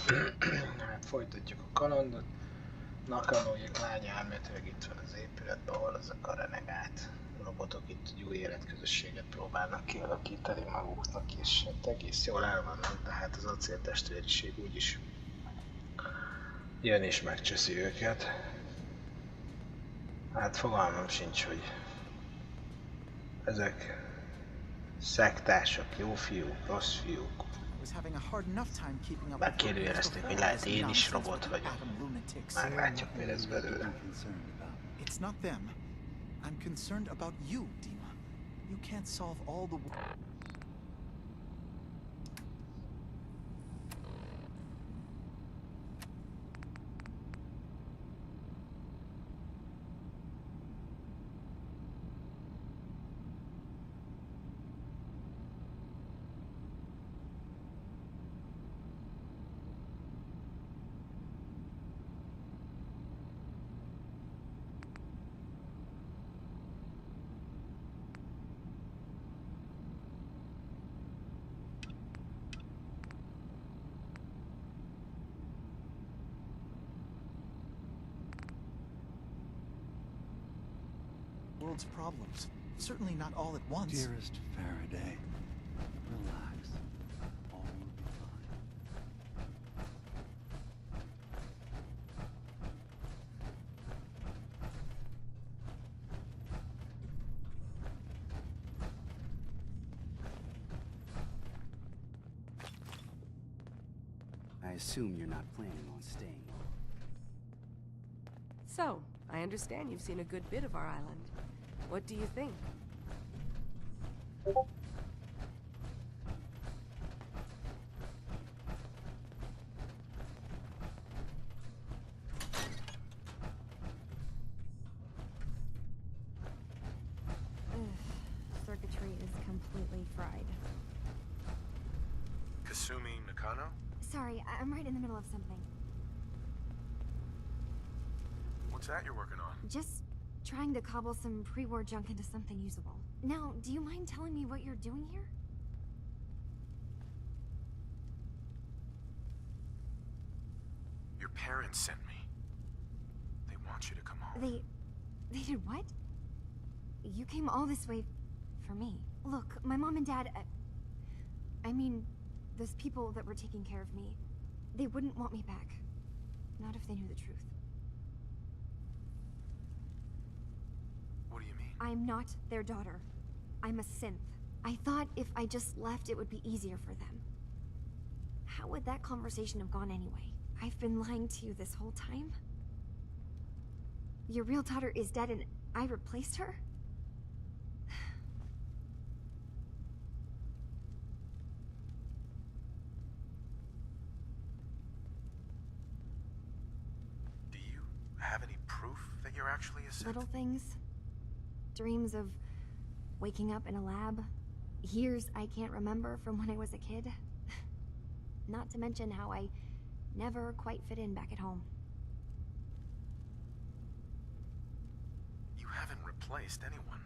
Hát folytatjuk a kalandot. Nakamójék lánya elméletileg itt van az épületben, ahol azok a renegát robotok itt egy új életközösséget próbálnak kialakítani maguknak, és hát egész jól el vannak, de hát az acéltestvériség úgyis jön és megcseszi őket. Hát fogalmam sincs, hogy ezek szektársak, jó fiúk, rossz fiúk. Megkérdőjelezték, hogy lehet én is robot vagyok. Meglátjuk, mi lesz belőle. It's not them. I'm concerned about you, Dima. You can't solve all the world's problems. Certainly not all at once. Dearest Faraday, relax. All will be fine. I assume you're not planning on staying long. So, I understand you've seen a good bit of our island. What do you think? Circuitry is completely fried. Kasumi Nakano? Sorry, I'm right in the middle of something. What's that you're working on? Just trying to cobble some pre-war junk into something usable. Now, do you mind telling me what you're doing here? Your parents sent me. They want you to come home. They did what? You came all this way for me. Look, my mom and dad, I mean, those people that were taking care of me, they wouldn't want me back. Not if they knew the truth. What do you mean? I'm not their daughter. I'm a synth. I thought if I just left, it would be easier for them. How would that conversation have gone anyway? I've been lying to you this whole time? Your real daughter is dead and I replaced her? Do you have any proof that you're actually a synth? Little things. Dreams of waking up in a lab. Years I can't remember from when I was a kid. Not to mention how I never quite fit in back at home. You haven't replaced anyone.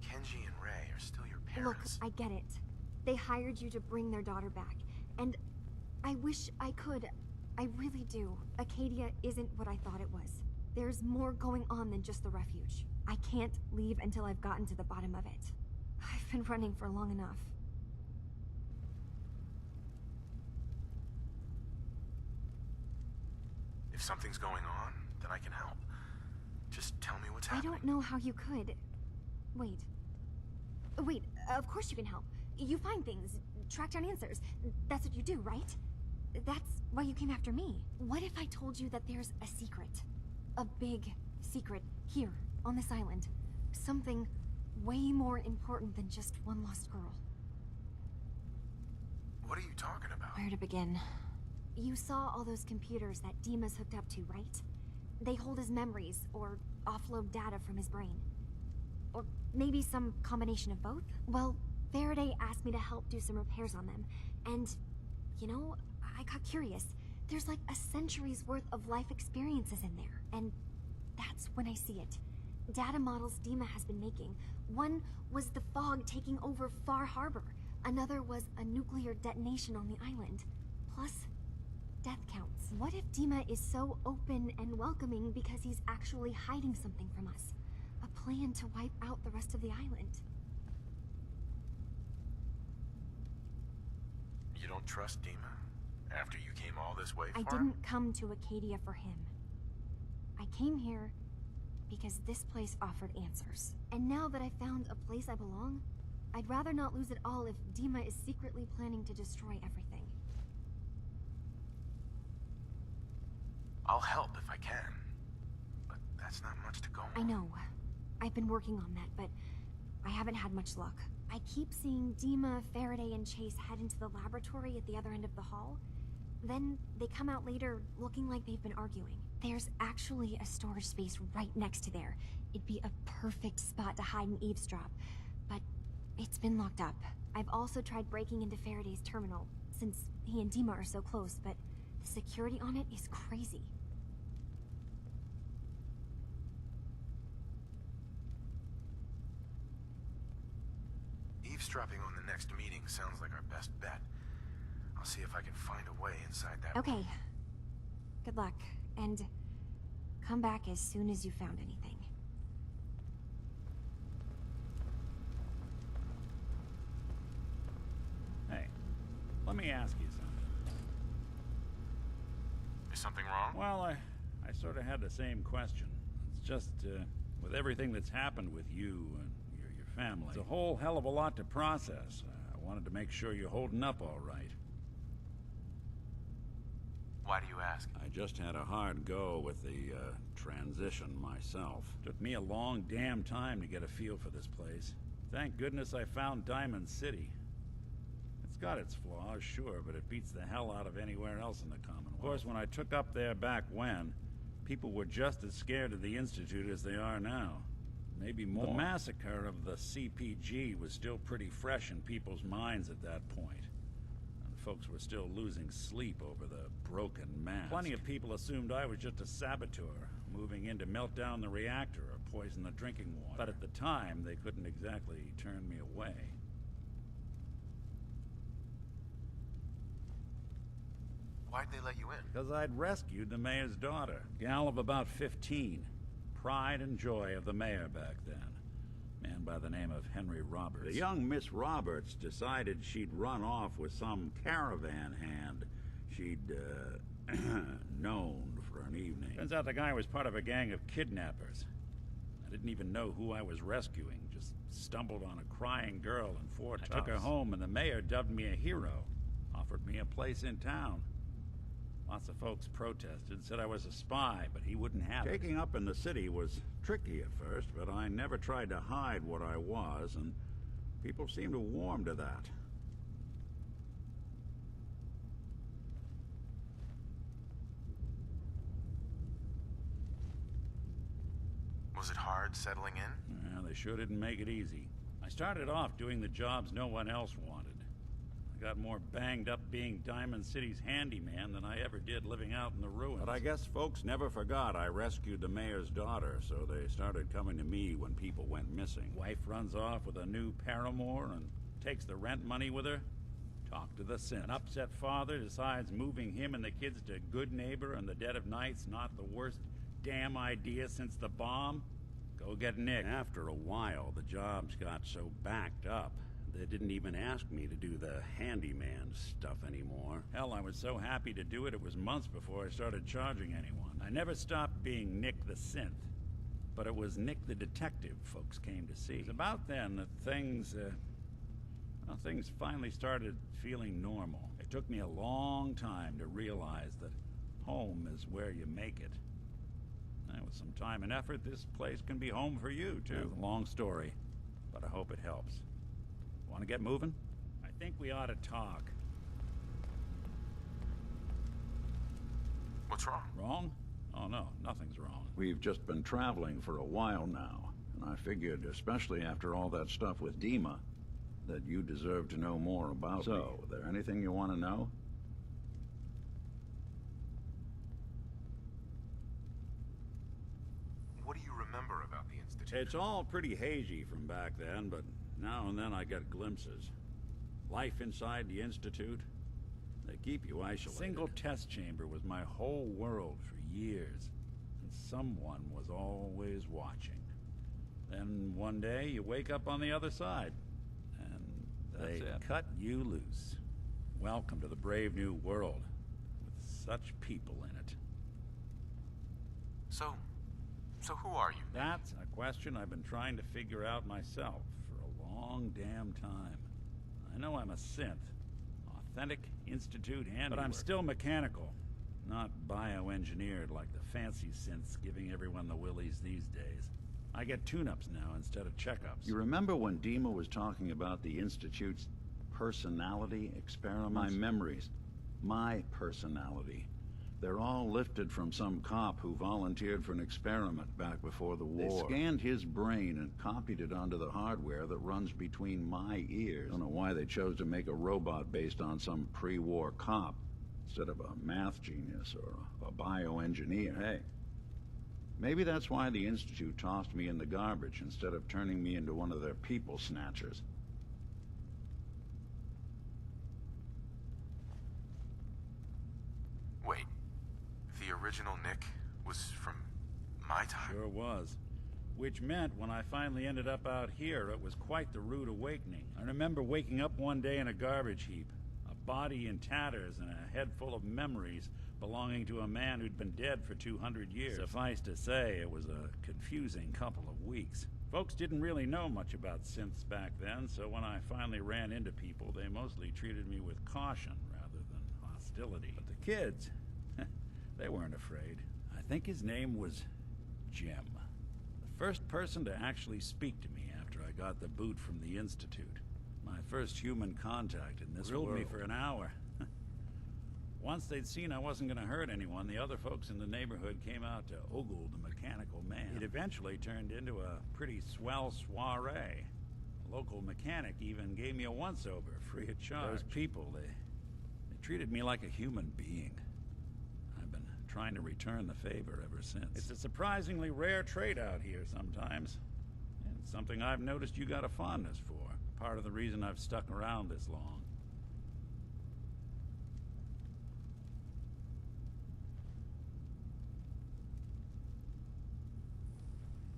Kenji and Ray are still your parents. Look, I get it. They hired you to bring their daughter back. And I wish I could. I really do. Acadia isn't what I thought it was. There's more going on than just the refuge. I can't leave until I've gotten to the bottom of it. I've been running for long enough. If something's going on, then I can help. Just tell me what's happening. I don't know how you could. Wait. Wait, of course you can help. You find things, track down answers. That's what you do, right? That's why you came after me. What if I told you that there's a secret? A big secret here, on this island. Something way more important than just one lost girl. What are you talking about? Where to begin? You saw all those computers that Dima's hooked up to, right? They hold his memories, or offload data from his brain. Or maybe some combination of both? Well, Faraday asked me to help do some repairs on them. And, you know, I got curious. There's like a century's worth of life experiences in there. And that's when I see it. Data models Dima has been making. One was the fog taking over Far Harbor. Another was a nuclear detonation on the island. Plus, death counts. What if Dima is so open and welcoming because he's actually hiding something from us? A plan to wipe out the rest of the island. You don't trust Dima? After you came all this way for I him? didn't come to Acadia for him. I came here because this place offered answers. And now that I found a place I belong, I'd rather not lose it all if Dima is secretly planning to destroy everything. I'll help if I can. But that's not much to go on. I know. I've been working on that, but I haven't had much luck. I keep seeing Dima, Faraday, and Chase head into the laboratory at the other end of the hall. Then they come out later looking like they've been arguing. There's actually a storage space right next to there. It'd be a perfect spot to hide and eavesdrop, but it's been locked up. I've also tried breaking into Faraday's terminal, since he and Dima are so close, but the security on it is crazy. Eavesdropping on the next meeting sounds like our best bet. I'll see if I can find a way inside that Okay. room. Good luck, and come back as soon as you found anything. Hey, let me ask you something. Is something wrong? Well, I sort of had the same question. It's just, with everything that's happened with you and your family, it's a whole hell of a lot to process. I wanted to make sure you're holding up all right. Why do you ask? I just had a hard go with the, transition myself. Took me a long damn time to get a feel for this place. Thank goodness I found Diamond City. It's got its flaws, sure, but it beats the hell out of anywhere else in the Commonwealth. Of course, when I took up there back when, people were just as scared of the Institute as they are now. Maybe more. The massacre of the CPG was still pretty fresh in people's minds at that point. Folks were still losing sleep over the broken mask. Plenty of people assumed I was just a saboteur, moving in to melt down the reactor or poison the drinking water. But at the time, they couldn't exactly turn me away. Why'd they let you in? Because I'd rescued the mayor's daughter, gal of about 15. Pride and joy of the mayor back then. Man by the name of Henry Roberts. The young Miss Roberts decided she'd run off with some caravan hand she'd, known for an evening. Turns out the guy was part of a gang of kidnappers. I didn't even know who I was rescuing, just stumbled on a crying girl in Fort Tough. I took her home and the mayor dubbed me a hero, offered me a place in town. Lots of folks protested, said I was a spy, but he wouldn't have it. Taking up in the city was tricky at first, but I never tried to hide what I was, and people seemed to warm to that. Was it hard settling in? Yeah, they sure didn't make it easy. I started off doing the jobs no one else wanted. I got more banged up being Diamond City's handyman than I ever did living out in the ruins. But I guess folks never forgot I rescued the mayor's daughter, so they started coming to me when people went missing. Wife runs off with a new paramour and takes the rent money with her. Talk to the synth. An upset father decides moving him and the kids to Good Neighbor in the dead of night's not the worst damn idea since the bomb. Go get Nick. After a while, the jobs got so backed up, they didn't even ask me to do the handyman stuff anymore. Hell, I was so happy to do it, it was months before I started charging anyone. I never stopped being Nick the Synth, but it was Nick the Detective folks came to see. It was about then that things finally started feeling normal. It took me a long time to realize that home is where you make it. And with some time and effort, this place can be home for you, too. It's a long story, but I hope it helps. Want to get moving? I think we ought to talk. What's wrong? Wrong? Oh, no, nothing's wrong. We've just been traveling for a while now, and I figured, especially after all that stuff with Dima, that you deserve to know more about me. So, is there anything you want to know? What do you remember about the Institute? It's all pretty hazy from back then, but now and then I get glimpses. Life inside the Institute. They keep you isolated. A single test chamber was my whole world for years, and someone was always watching. Then one day you wake up on the other side, and they cut you loose. Welcome to the brave new world, with such people in it. So who are you? That's a question I've been trying to figure out myself for a long damn time. I know I'm a synth, authentic Institute handiwork, but I'm still mechanical, not bioengineered like the fancy synths giving everyone the willies these days. I get tune-ups now instead of checkups. You remember when Dima was talking about the Institute's personality experiment? My memories. My personality. They're all lifted from some cop who volunteered for an experiment back before the war. They scanned his brain and copied it onto the hardware that runs between my ears. I don't know why they chose to make a robot based on some pre-war cop instead of a math genius or a bioengineer. Hey, maybe that's why the Institute tossed me in the garbage instead of turning me into one of their people snatchers. Wait, the original Nick was from my time? Sure was. Which meant when I finally ended up out here, it was quite the rude awakening. I remember waking up one day in a garbage heap, a body in tatters and a head full of memories belonging to a man who'd been dead for 200 years. Suffice to say, it was a confusing couple of weeks. Folks didn't really know much about synths back then, so when I finally ran into people, they mostly treated me with caution rather than hostility. But the kids, they weren't afraid. I think his name was Jim. The first person to actually speak to me after I got the boot from the Institute. My first human contact in this world. Grilled me for an hour. Once they'd seen I wasn't going to hurt anyone, the other folks in the neighborhood came out to ogle the mechanical man. It eventually turned into a pretty swell soiree. A local mechanic even gave me a once-over, free of charge. Those people, they treated me like a human being. I've been trying to return the favor ever since. It's a surprisingly rare trait out here sometimes. And it's something I've noticed you got a fondness for. Part of the reason I've stuck around this long.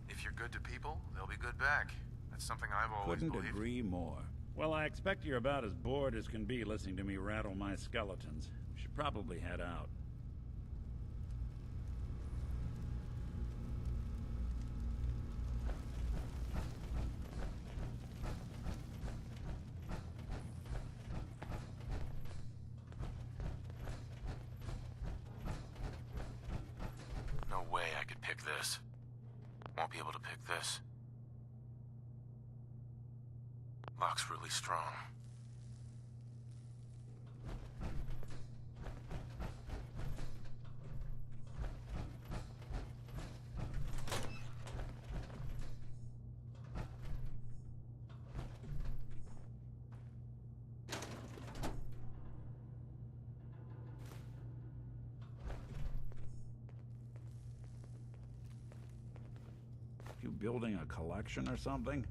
If you're good to people, they'll be good back. That's something I've always believed. Couldn't agree more. Well, I expect you're about as bored as can be listening to me rattle my skeletons. We should probably head out. No way I could pick this. Won't be able to pick this. Lock's really strong. You building a collection or something?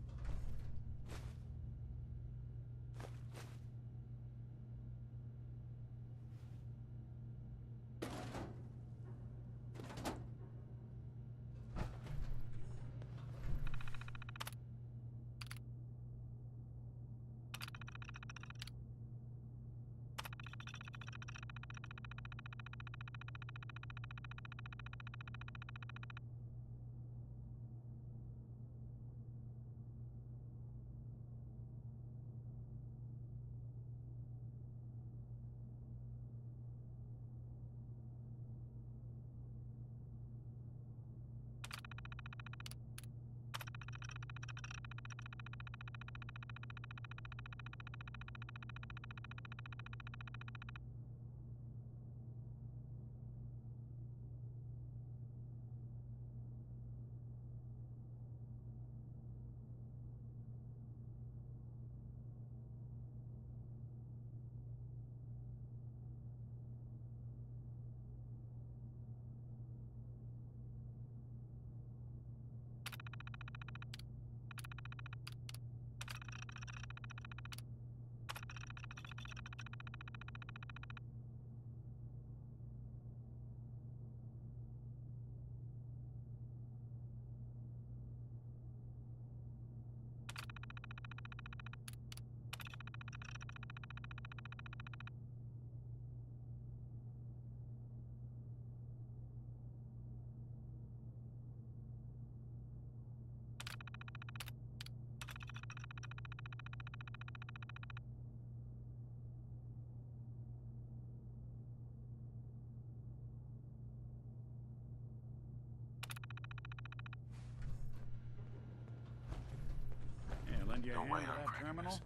your No hand way to I'm that cracking terminal? this.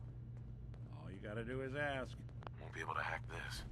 All you gotta do is ask. Won't be able to hack this.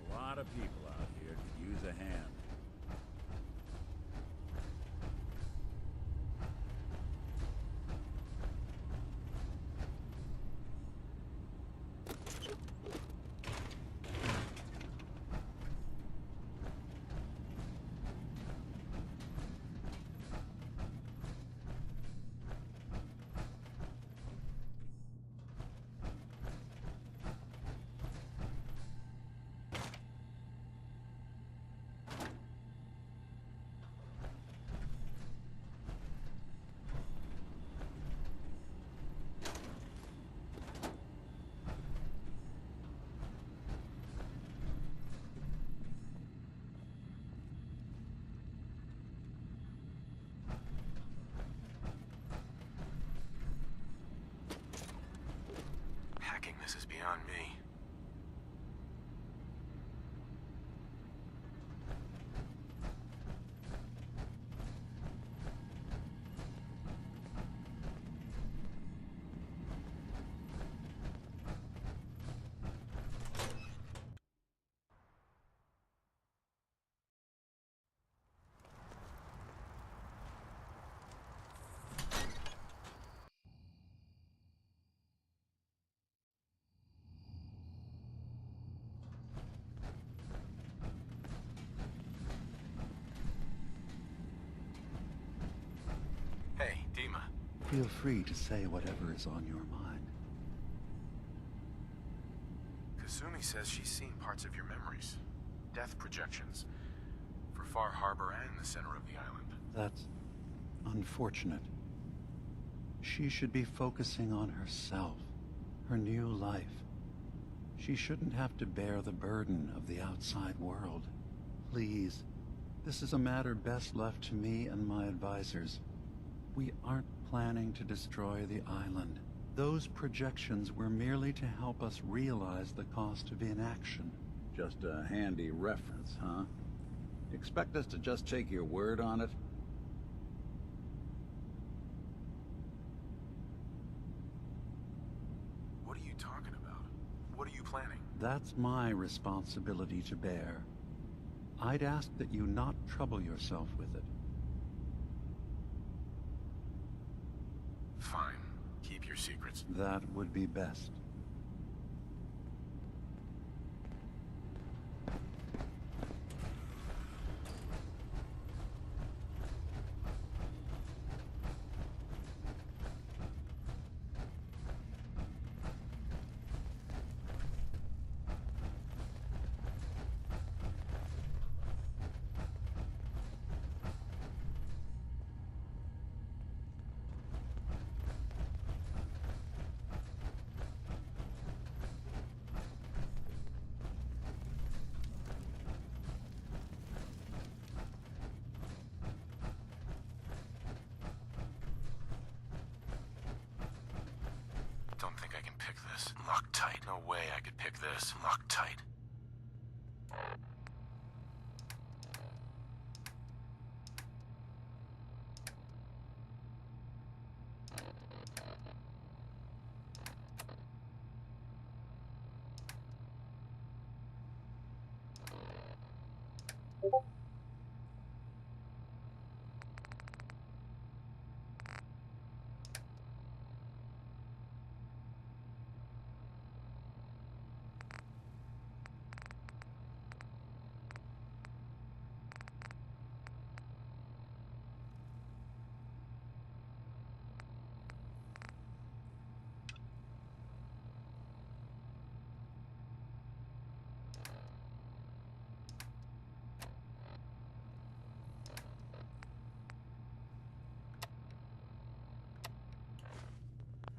A lot of people out here could use a hand. Hacking this is beyond me. Hey, Dima. Feel free to say whatever is on your mind. Kasumi says she's seen parts of your memories. Death projections. For Far Harbor and the center of the island. That's unfortunate. She should be focusing on herself, her new life. She shouldn't have to bear the burden of the outside world. Please, this is a matter best left to me and my advisors. We aren't planning to destroy the island. Those projections were merely to help us realize the cost of inaction. Just a handy reference, huh? Expect us to just take your word on it? What are you talking about? What are you planning? That's my responsibility to bear. I'd ask that you not trouble yourself with it. Fine. Keep your secrets. That would be best. Loctite. No way I could pick this. Loctite.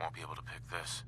Won't be able to pick this.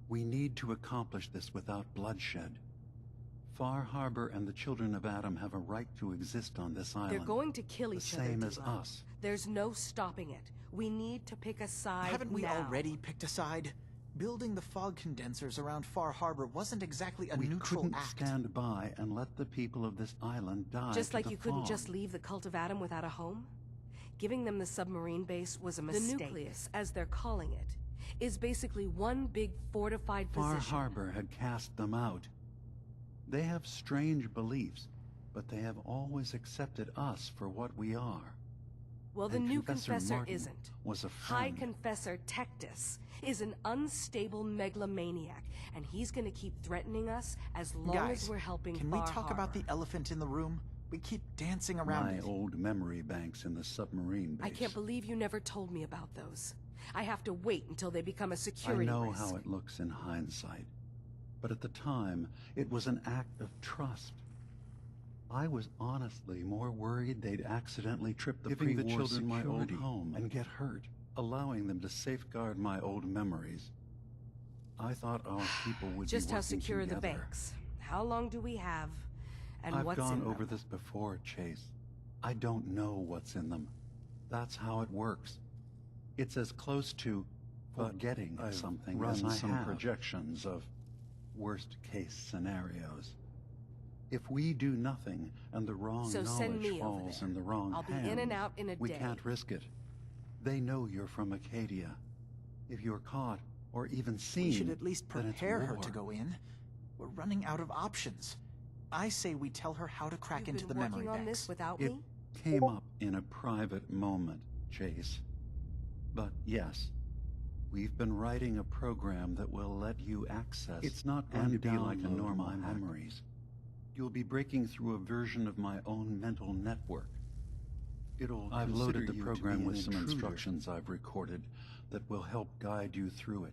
We need to accomplish this without bloodshed. Far Harbor and the children of Adam have a right to exist on this island. They're going to kill each other, same as Dima. us. There's no stopping it. We need to pick a side. Haven't we now. already picked a side? Building the fog condensers around Far Harbor wasn't exactly a neutral couldn't act. stand by and let the people of this island die. Just to like the you couldn't fog. just leave the cult of Adam without a home? Giving them the submarine base was a mistake. The nucleus, as they're calling it, is basically one big fortified Far position. Harbor had cast them out. They have strange beliefs, but they have always accepted us for what we are. Well, the And new Confessor confessor Martin isn't. was a High friend. Confessor Tectus is an unstable megalomaniac, and he's gonna keep threatening us as long Guys, as we're helping can we Far talk about the Harbor. elephant in the room? We keep dancing around My it. old memory banks in the submarine base. I can't believe you never told me about those. I have to wait until they become a I security know risk. how it looks in hindsight, but at the time, it was an act of trust. I was honestly more worried they'd accidentally trip the Giving the pre-war children my old security home and get hurt, allowing them to safeguard my old memories. I thought our people would Just be how working secure are the together. banks? How long do we have? And I've what's gone in over them? this before, Chase. I don't know what's in them. That's how it works. It's as close to forgetting I've something run as I some have projections of worst-case scenarios. If we do nothing and the wrong So send knowledge me over falls there. in the wrong I'll be hands, in and out in a we day. can't risk it. They know you're from Acadia. If you're caught or even seen, We should at least then it's prepare her war. to go in. We're running out of options. I say we tell her how to crack You've into the been memory working on banks. this without It me? came up in a private moment, Chase. But yes, we've been writing a program that will let you access. It's not going to be like a normal memories. You'll be breaking through a version of my own mental network. I've loaded the program with some instructions I've recorded that will help guide you through it.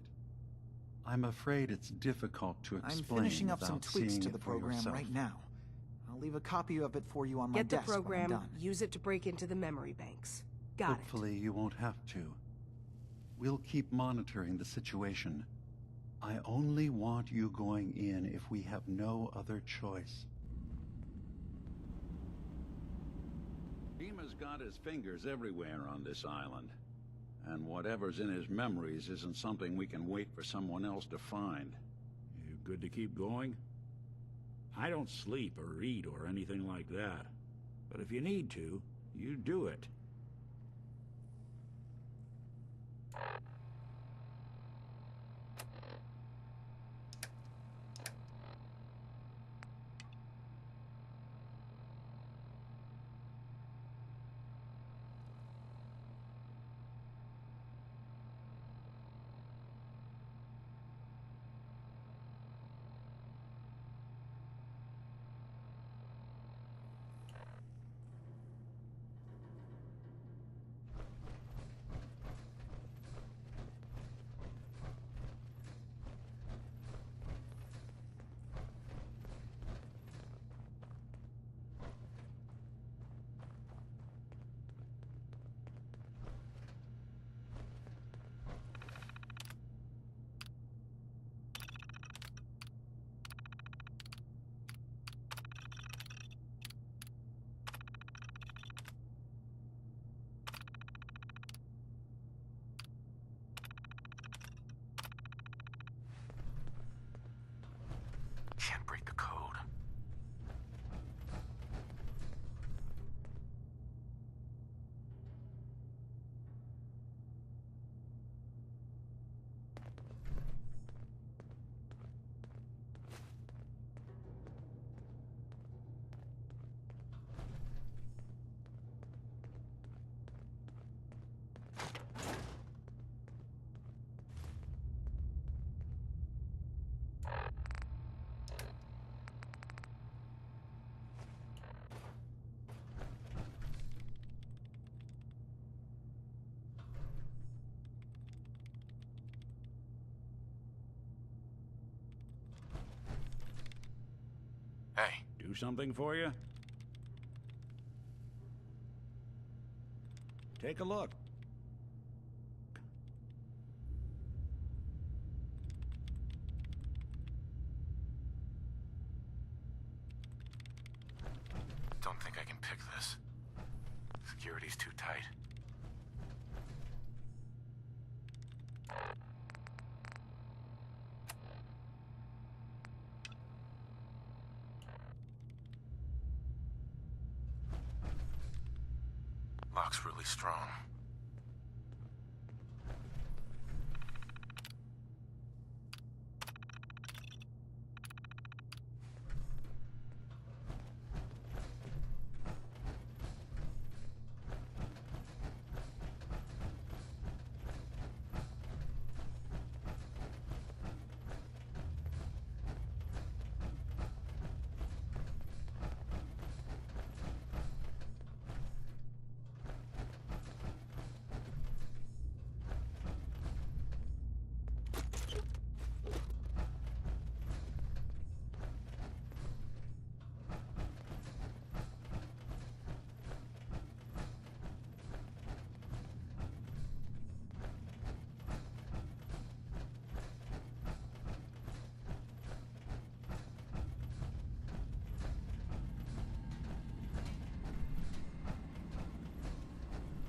I'm afraid it's difficult to I'm explain finishing up some without tweaks seeing to it the for program yourself. right now. I'll leave a copy of it for you on my Get the desk when I'm program, done. use it to break into the memory banks. Got Hopefully you won't have to. We'll keep monitoring the situation. I only want you going in if we have no other choice. Dima's got his fingers everywhere on this island. And whatever's in his memories isn't something we can wait for someone else to find. You good to keep going? I don't sleep or eat or anything like that. But if you need to, you do it. Do something for you? Take a look. Don't think I can pick this. Security's too tight. Lock's really strong.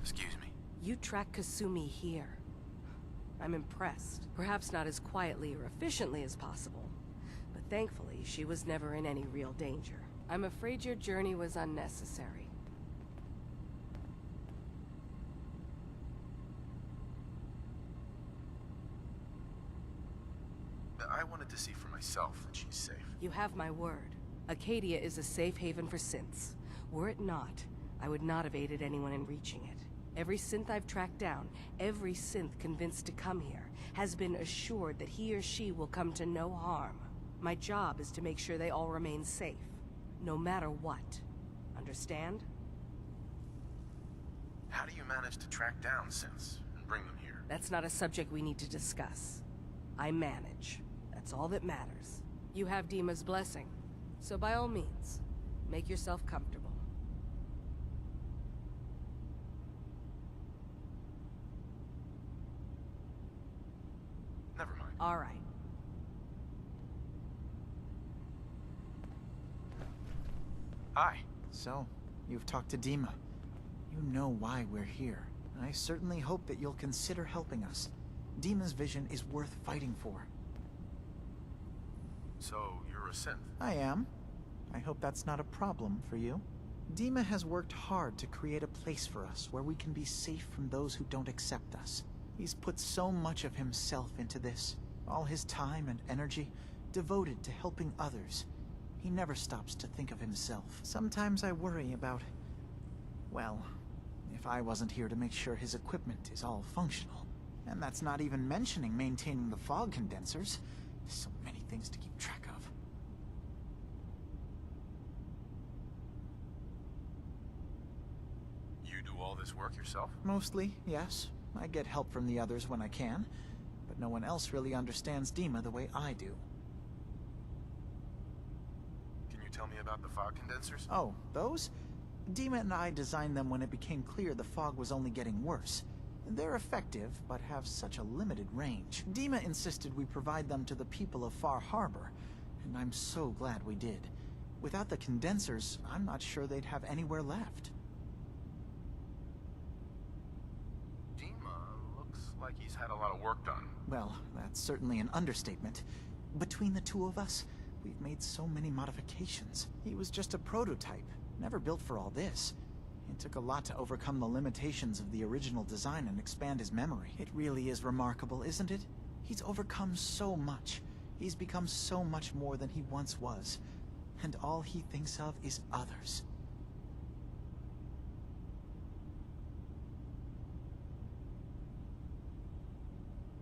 Excuse me. You track Kasumi here. I'm impressed. Perhaps not as quietly or efficiently as possible, but thankfully she was never in any real danger. I'm afraid your journey was unnecessary. I wanted to see for myself that she's safe. You have my word. Acadia is a safe haven for synths. Were it not, I would not have aided anyone in reaching it. Every synth I've tracked down, every synth convinced to come here, has been assured that he or she will come to no harm. My job is to make sure they all remain safe, no matter what. Understand? How do you manage to track down synths and bring them here? That's not a subject we need to discuss. I manage. That's all that matters. You have Dima's blessing, so by all means, make yourself comfortable. Never mind. All right. Hi. So, you've talked to Dima. You know why we're here. I certainly hope that you'll consider helping us. Dima's vision is worth fighting for. So, you're a synth? I am. I hope that's not a problem for you. Dima has worked hard to create a place for us where we can be safe from those who don't accept us. He's put so much of himself into this, all his time and energy devoted to helping others. He never stops to think of himself. Sometimes I worry about, well, if I wasn't here to make sure his equipment is all functional. And that's not even mentioning maintaining the fog condensers. So many things to keep track of. You do all this work yourself? Mostly, yes. I get help from the others when I can, but no one else really understands Dima the way I do. Can you tell me about the fog condensers? Oh, those? Dima and I designed them when it became clear the fog was only getting worse. They're effective, but have such a limited range. Dima insisted we provide them to the people of Far Harbor, and I'm so glad we did. Without the condensers, I'm not sure they'd have anywhere left. Like he's had a lot of work done. Well, that's certainly an understatement. Between the two of us, we've made so many modifications. He was just a prototype, never built for all this. It took a lot to overcome the limitations of the original design and expand his memory. It really is remarkable, isn't it? He's overcome so much. He's become so much more than he once was. And all he thinks of is others.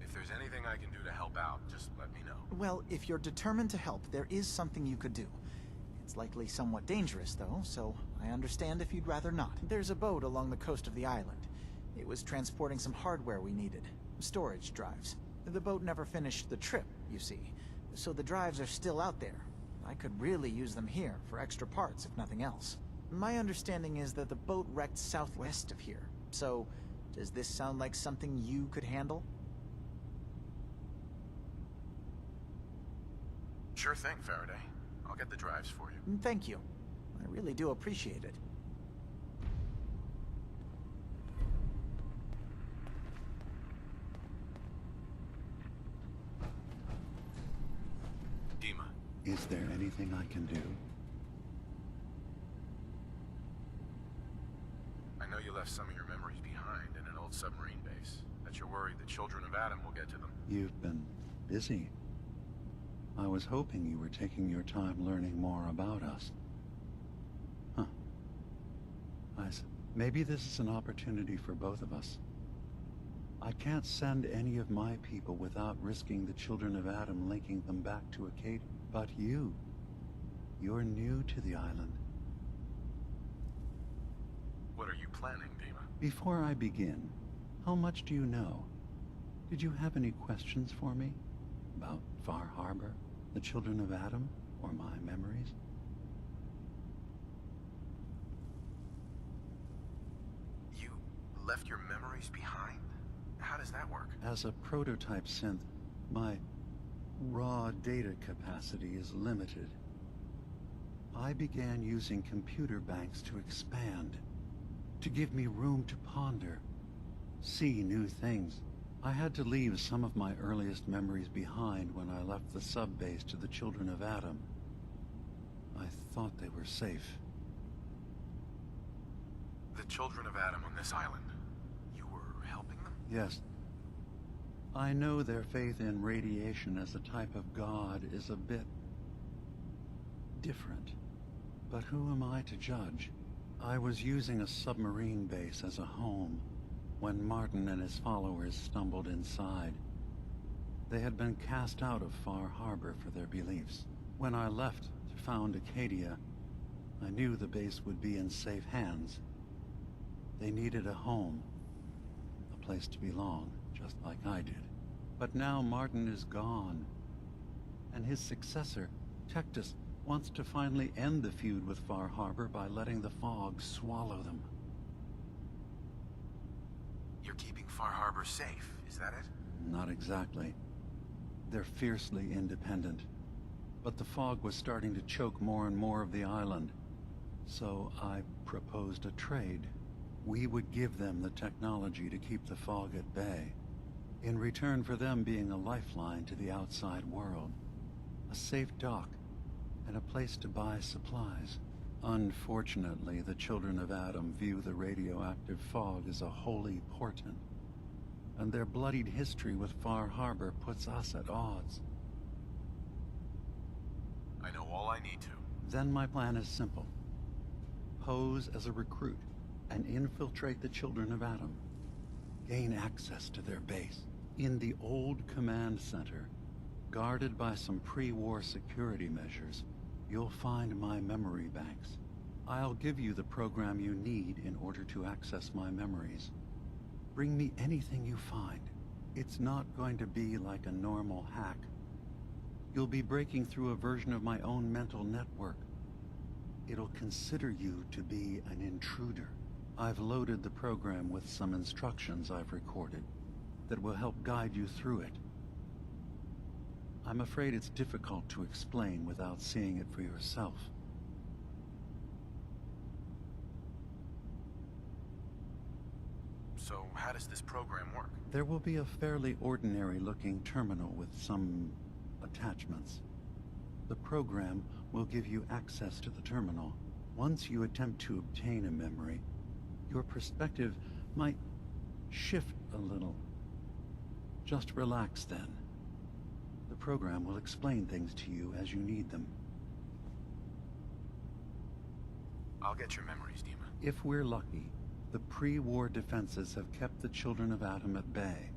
If there's anything I can do to help out, just let me know. Well, if you're determined to help, there is something you could do. It's likely somewhat dangerous, though, so I understand if you'd rather not. There's a boat along the coast of the island. It was transporting some hardware we needed. Storage drives. The boat never finished the trip, you see, so the drives are still out there. I could really use them here for extra parts, if nothing else. My understanding is that the boat wrecked southwest of here, so does this sound like something you could handle? Sure thing, Faraday. I'll get the drives for you. Thank you. I really do appreciate it. Dima. Is there anything I can do? I know you left some of your memories behind in an old submarine base. That you're worried the children of Adam will get to them. You've been busy. I was hoping you were taking your time learning more about us. Huh. Maybe this is an opportunity for both of us. I can't send any of my people without risking the children of Adam linking them back to Acadia. But you're new to the island. What are you planning, Dima? Before I begin, how much do you know? Did you have any questions for me? About Far Harbor, the children of Adam, or my memories? You left your memories behind? How does that work? As a prototype synth, my raw data capacity is limited. I began using computer banks to expand, to give me room to ponder, see new things. I had to leave some of my earliest memories behind when I left the sub-base to the children of Adam. I thought they were safe. The children of Adam on this island. You were helping them? Yes. I know their faith in radiation as a type of god is a bit different. But who am I to judge? I was using a submarine base as a home when Martin and his followers stumbled inside. They had been cast out of Far Harbor for their beliefs. When I left to found Acadia, I knew the base would be in safe hands. They needed a home, a place to belong, just like I did. But now Martin is gone, and his successor, Tectus, wants to finally end the feud with Far Harbor by letting the fog swallow them. You're keeping Far Harbor safe, is that it? Not exactly. They're fiercely independent. But the fog was starting to choke more and more of the island. So I proposed a trade. We would give them the technology to keep the fog at bay, in return for them being a lifeline to the outside world. A safe dock, and a place to buy supplies. Unfortunately, the children of Adam view the radioactive fog as a holy portent, and their bloodied history with Far Harbor puts us at odds. I know all I need to. Then my plan is simple. Pose as a recruit and infiltrate the children of Adam. Gain access to their base in the old command center, guarded by some pre-war security measures. You'll find my memory banks. I'll give you the program you need in order to access my memories. Bring me anything you find. It's not going to be like a normal hack. You'll be breaking through a version of my own mental network. It'll consider you to be an intruder. I've loaded the program with some instructions I've recorded that will help guide you through it. I'm afraid it's difficult to explain without seeing it for yourself. So how does this program work? There will be a fairly ordinary-looking terminal with some attachments. The program will give you access to the terminal. Once you attempt to obtain a memory, your perspective might shift a little. Just relax then. The program will explain things to you as you need them. I'll get your memories, Dima. If we're lucky, the pre-war defenses have kept the children of Adam at bay.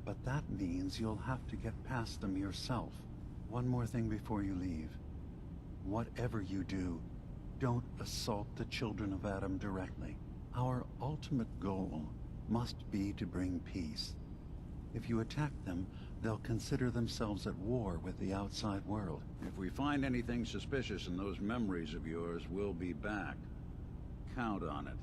But that means you'll have to get past them yourself. One more thing before you leave. Whatever you do, don't assault the children of Adam directly. Our ultimate goal must be to bring peace. If you attack them, they'll consider themselves at war with the outside world. If we find anything suspicious in those memories of yours, we'll be back. Count on it.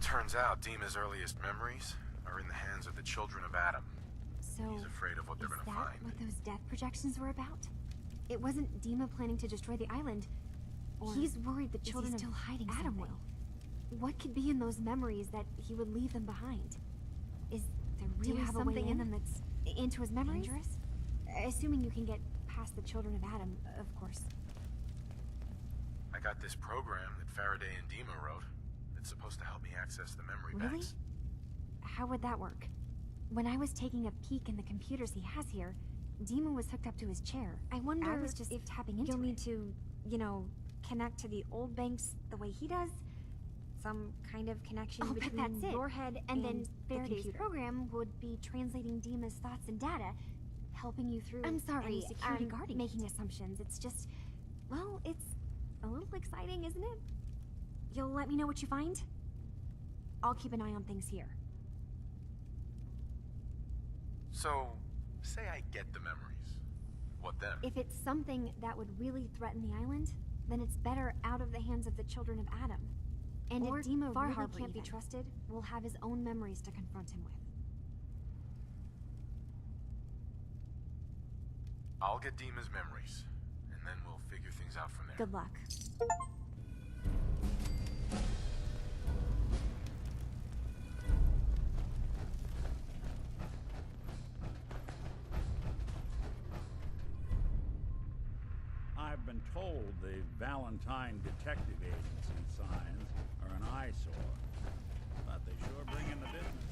Turns out Dima's earliest memories are in the hands of the children of Adam. So, He's afraid of what they're gonna is that find. what those death projections were about? It wasn't Dima planning to destroy the island. Or he's worried the children still of hiding Adam something? will. What could be in those memories that he would leave them behind? Is there Do you really have a something way in in? them that's into his memories? Dangerous? Assuming you can get past the children of Adam, of course. I got this program that Faraday and Dima wrote. It's supposed to help me access the memory Really? banks. How would that work? When I was taking a peek in the computers he has here, Dima was hooked up to his chair. I wonder was just if tapping into you'll need to, you know, connect to the old banks the way he does. Some kind of connection between that's it. your head and then the Faraday's computer. program would be translating Dima's thoughts and data, helping you through. I'm sorry, any security I'm guarding making assumptions. It's just, well, it's a little exciting, isn't it? You'll let me know what you find? I'll keep an eye on things here. So, say I get the memories. What then? If it's something that would really threaten the island, then it's better out of the hands of the children of Adam. And Or if Dima Far really Harbor can't be even. trusted, we'll have his own memories to confront him with. I'll get Dima's memories, and then we'll figure things out from there. Good luck. I've been told the Valentine Detective Agency signs are an eyesore, but they sure bring in the business.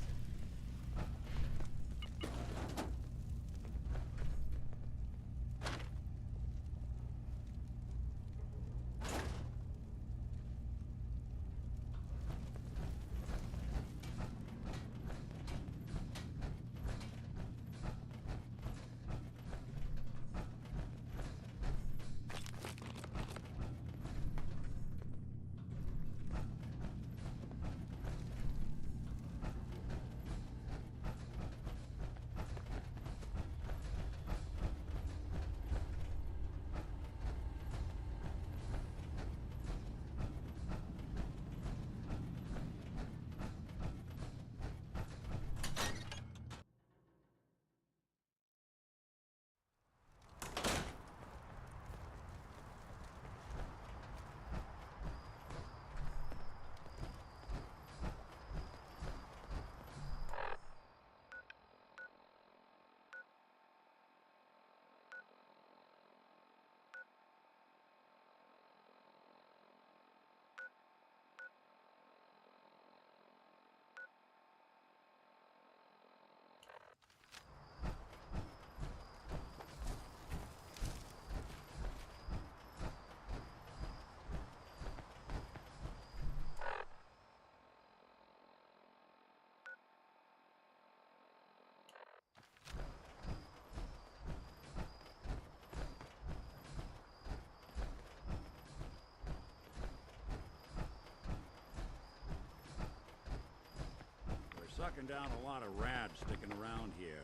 Sucking down a lot of rats sticking around here.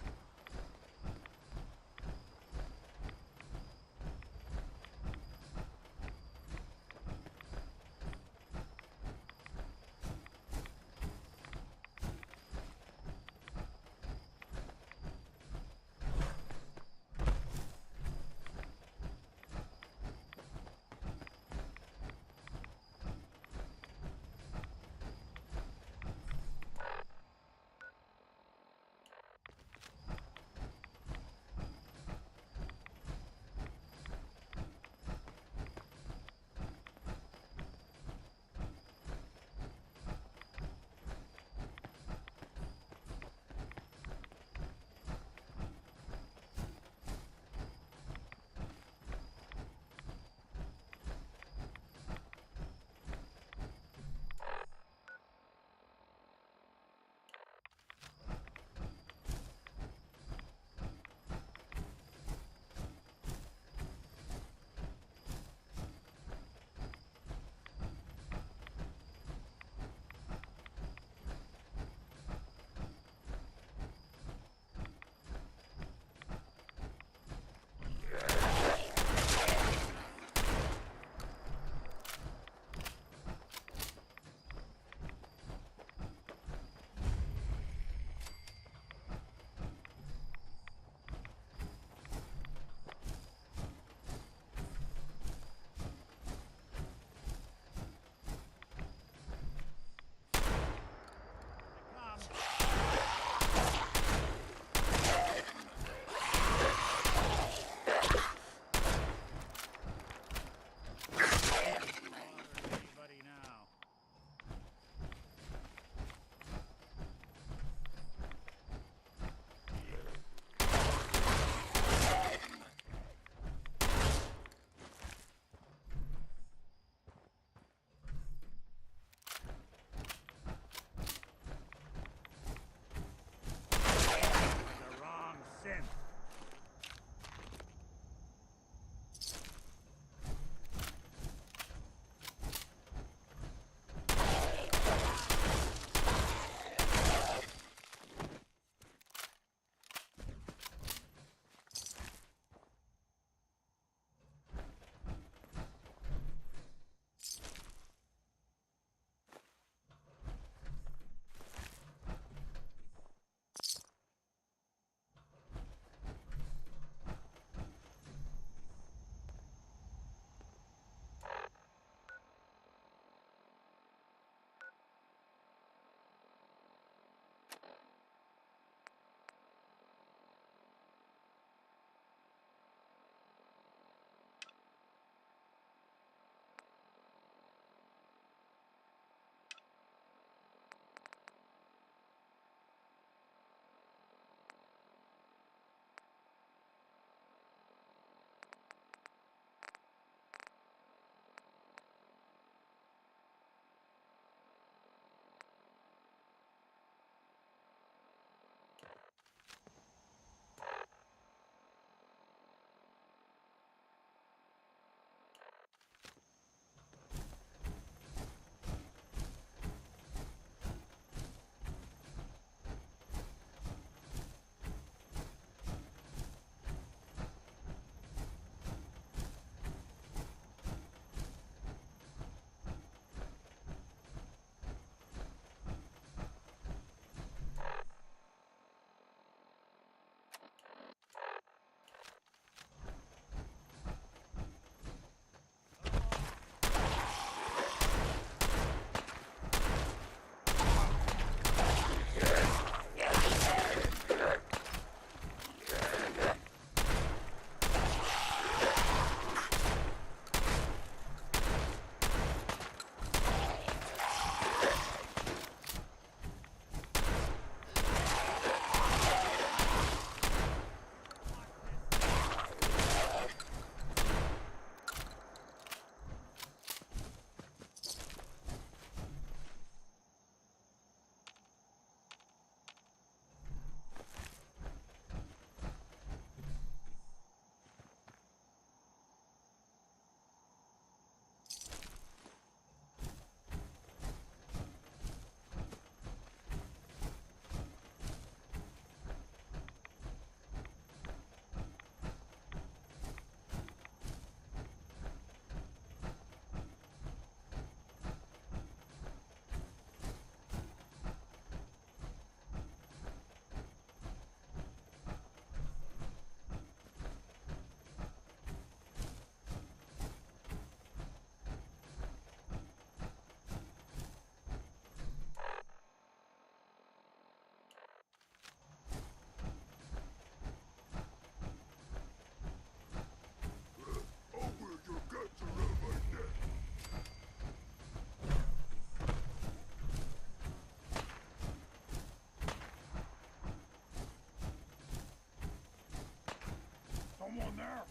Someone there?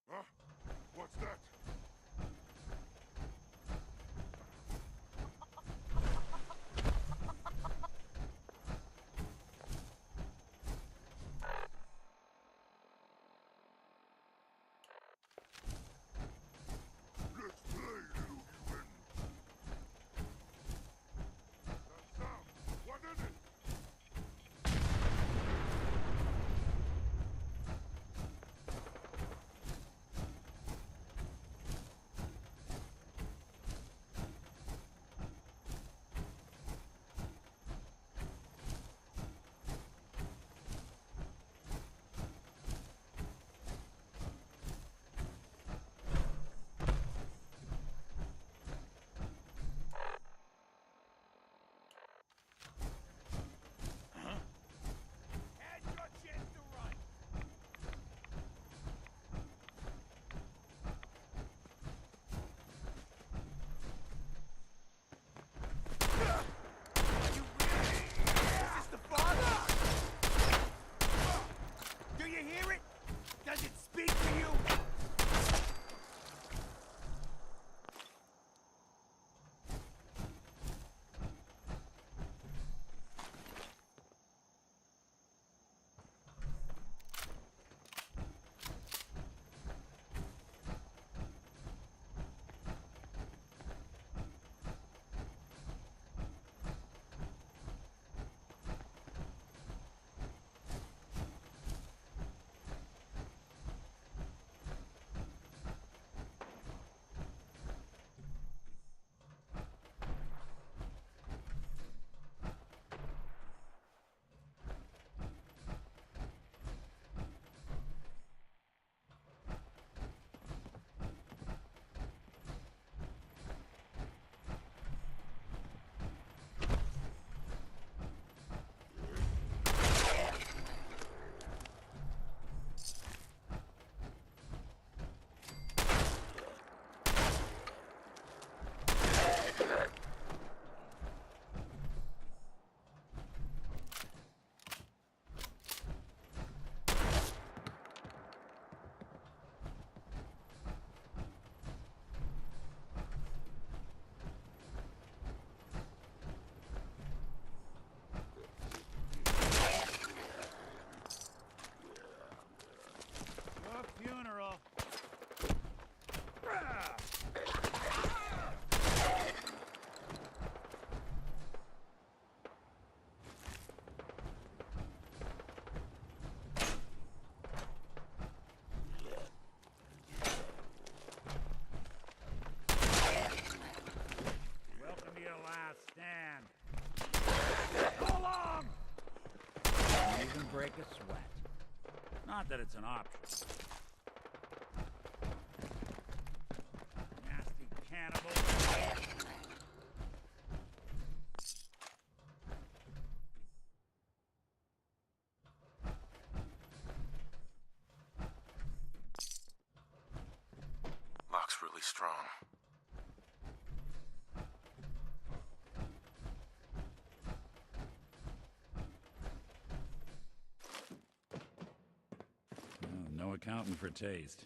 Huh? What's that? Break a sweat. Not that it's an option. Nasty cannibal. Lock's really strong. No accounting for taste.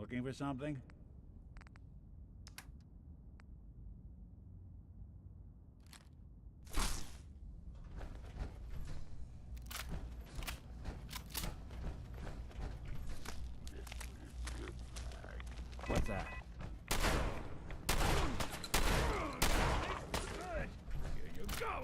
Looking for something? What's that? Good. Here you go.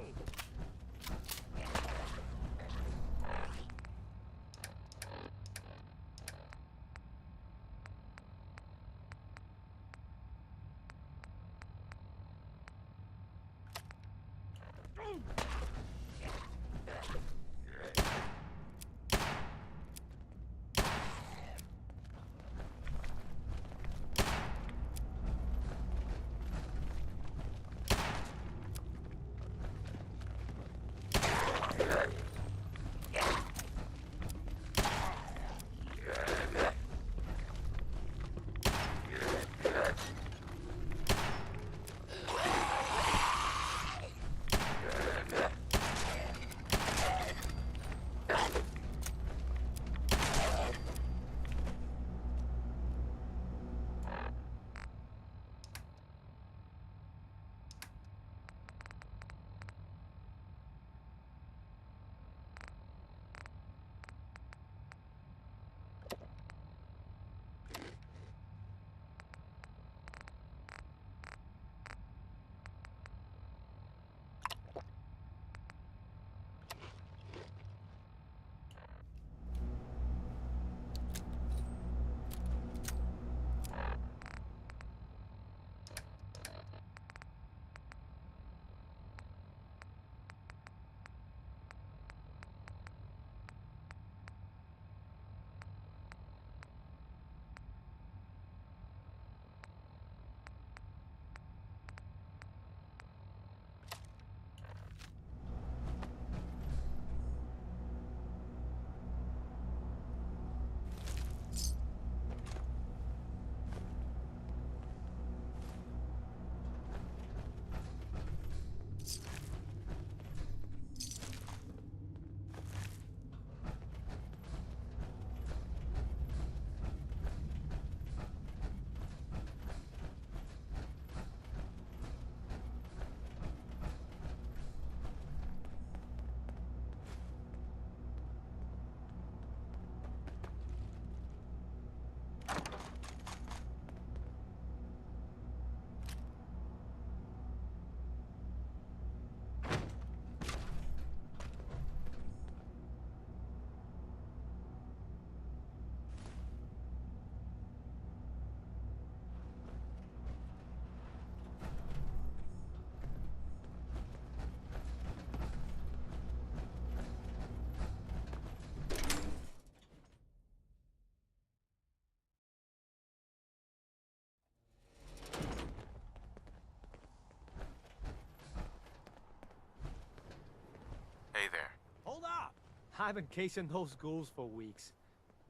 Hey there. Hold up! I've been casing those ghouls for weeks,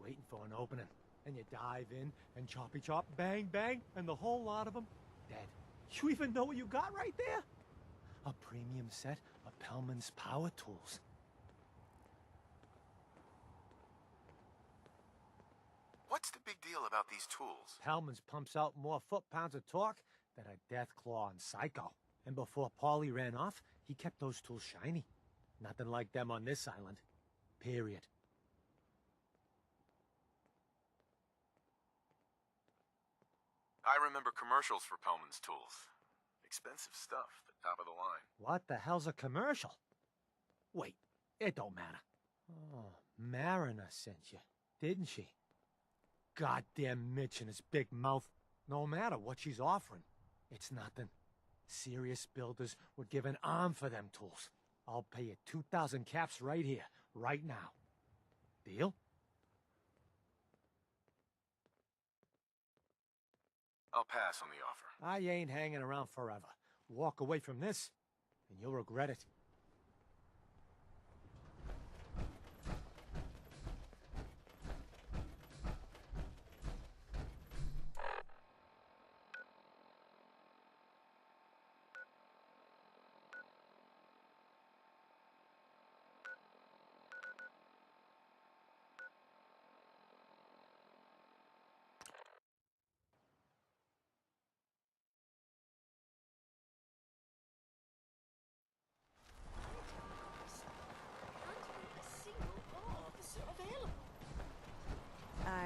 waiting for an opening. And you dive in, and choppy chop, bang bang, and the whole lot of them dead. You even know what you got right there? A premium set of Pellman's power tools. What's the big deal about these tools? Pellman's pumps out more foot-pounds of torque than a Deathclaw and Psycho. And before Paulie ran off, he kept those tools shiny. Nothing like them on this island. Period. I remember commercials for Pellman's tools. Expensive stuff, but top of the line. What the hell's a commercial? Wait, it don't matter. Oh, Mariner sent you, didn't she? Goddamn Mitch and his big mouth. No matter what she's offering, it's nothing. Serious builders would give an arm for them tools. I'll pay you 2,000 caps right here, right now. Deal? I'll pass on the offer. I ain't hanging around forever. Walk away from this, and you'll regret it.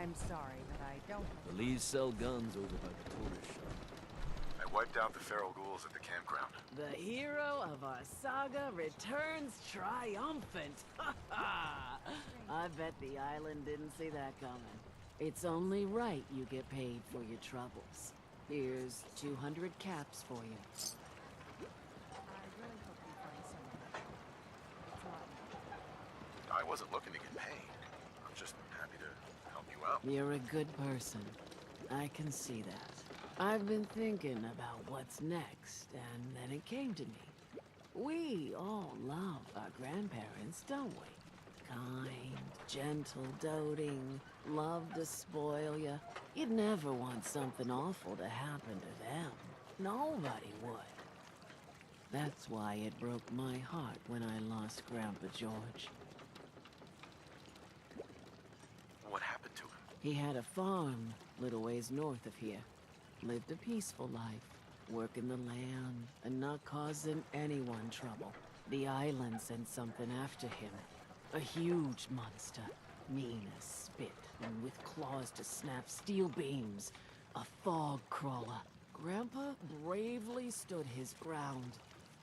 I'm sorry, but I don't... Police sell guns over by the tourist shop. I wiped out the feral ghouls at the campground. The hero of our saga returns triumphant. Ha ha! I bet the island didn't see that coming. It's only right you get paid for your troubles. Here's 200 caps for you. I wasn't looking to get paid. I'm just happy to help you out. You're a good person. I can see that. I've been thinking about what's next, and then it came to me. We all love our grandparents, don't we? Kind, gentle, doting, love to spoil you. You'd never want something awful to happen to them. Nobody would. That's why it broke my heart when I lost Grandpa George. What happened to him? He had a farm, little ways north of here. Lived a peaceful life, working the land and not causing anyone trouble. The island sent something after him. A huge monster, mean as spit, and with claws to snap steel beams. A fog crawler. Grandpa bravely stood his ground.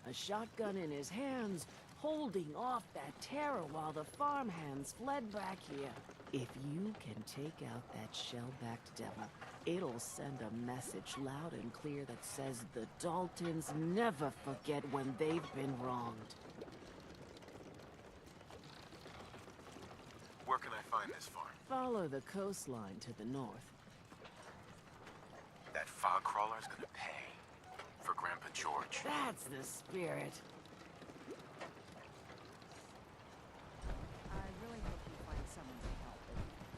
A shotgun in his hands, holding off that terror while the farmhands fled back here. If you can take out that shell-backed devil, it'll send a message loud and clear that says the Daltons never forget when they've been wronged. Where can I find this farm? Follow the coastline to the north. That fog crawler's gonna pay for Grandpa George. That's the spirit. I really hope you find someone to help,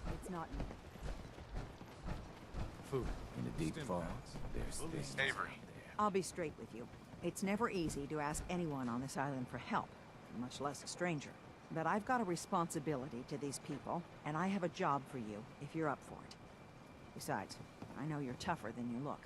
but it's not me. Food. In the deep fog, there's this. Avery. I'll be straight with you. It's never easy to ask anyone on this island for help, much less a stranger. But I've got a responsibility to these people, and I have a job for you, if you're up for it. Besides, I know you're tougher than you look.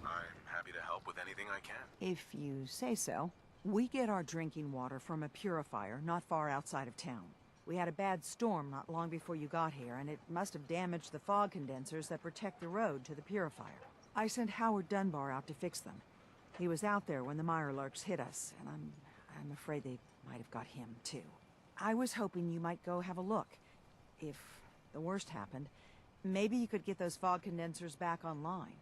I'm happy to help with anything I can. If you say so. We get our drinking water from a purifier not far outside of town. We had a bad storm not long before you got here, and it must have damaged the fog condensers that protect the road to the purifier. I sent Howard Dunbar out to fix them. He was out there when the Mirelurks hit us, and I'm afraid they might have got him, too. I was hoping you might go have a look. If the worst happened, maybe you could get those fog condensers back online.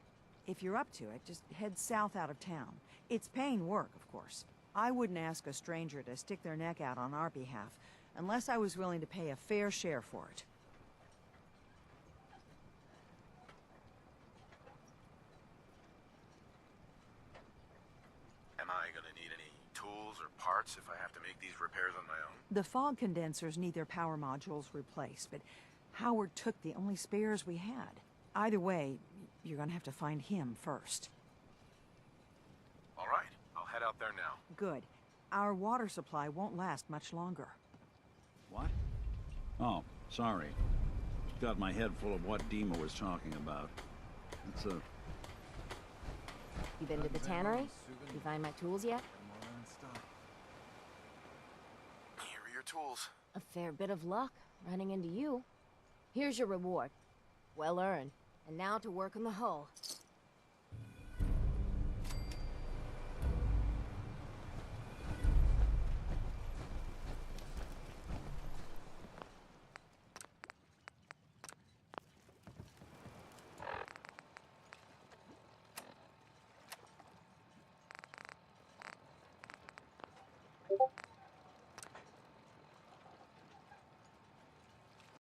If you're up to it, just head south out of town. It's paying work, of course. I wouldn't ask a stranger to stick their neck out on our behalf, unless I was willing to pay a fair share for it. Am I gonna need any tools or parts if I have to make these repairs on my own? The fog condensers need their power modules replaced, but Howard took the only spares we had. Either way, you're gonna have to find him first. All right, I'll head out there now. Good. Our water supply won't last much longer. What? Oh, sorry. Got my head full of what Dima was talking about. It's a... You been to the tannery? You find my tools yet? Here are your tools. A fair bit of luck running into you. Here's your reward. Well earned. And now to work on the hull.